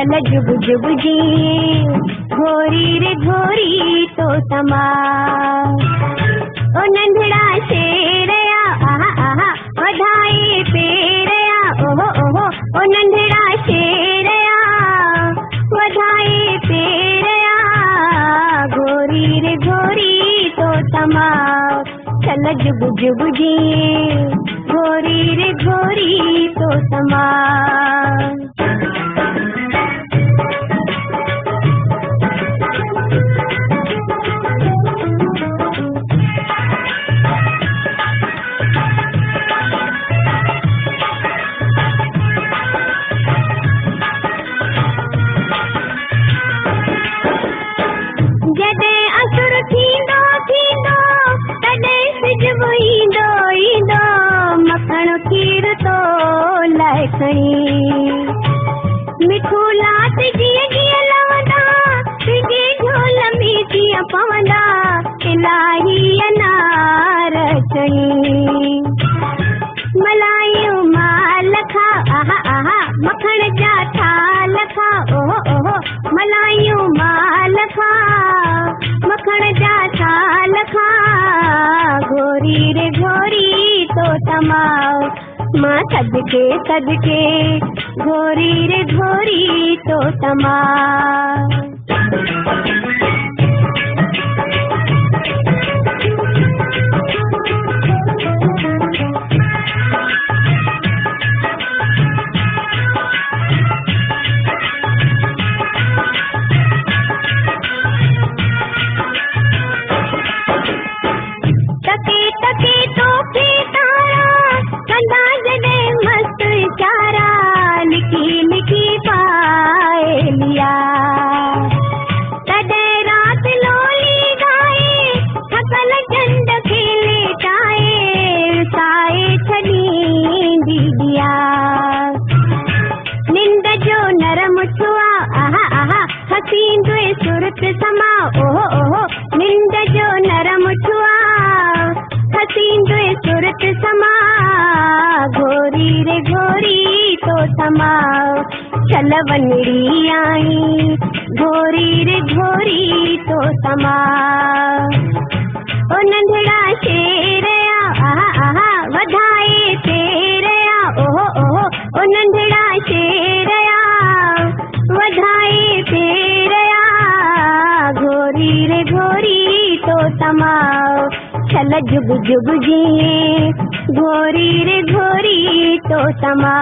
चल जुग जुग जी घोरी रे घोरी तो तमा ओ नंढड़ा शेरया आहा आहा वधाए पेरया ओहो ओहो ओ नंढड़ा शेरया वधाए पेरया घोरी रे घोरी तो तमा चल जुग जुग जी घोरी रे घोरी तो तमा जॾहिं असुर थींदो थींदो तॾहिं सिजु ईंदो ईंदो मखण खीर तो लाइ खणी मिठो लात जीअं जीअं लवंदा तुंहिंजे झोल में जीअं पवंदा इलाही अनार चणी मलायूं माल खा आहा आहा मखण जा थाल खा ओहो ओहो मलायूं माल खा मखण जा थाल खा घोरी रे घोरी तो तमाओ मां सदके सदके घोरी रे घोरी तो तमा तके तके तो के तारा कंदा जॾहिं मस्त चारा लिकी लिकी पाए लिया तॾहिं रात लोली गाए थकल झंड खे लेटाए साए छॾींदी दिया निंड जो नरम छुआ आहा आहा हसींदे सुरत समा ओहो ओहो निंड जो नरम छुआ हसींदे सुरत समा घोरी रे घोरी तो समा चल वनड़ी आई घोरी रे घोरी तो समा ओ नंढड़ा शेरया आहा आहा वधाए तेरया ओहो ओहो ओ नंढड़ा शेरया वधाए तेरया घोरी रे घोरी तो समा चल जुग जुग जी घोरी रे घोरी तो तमा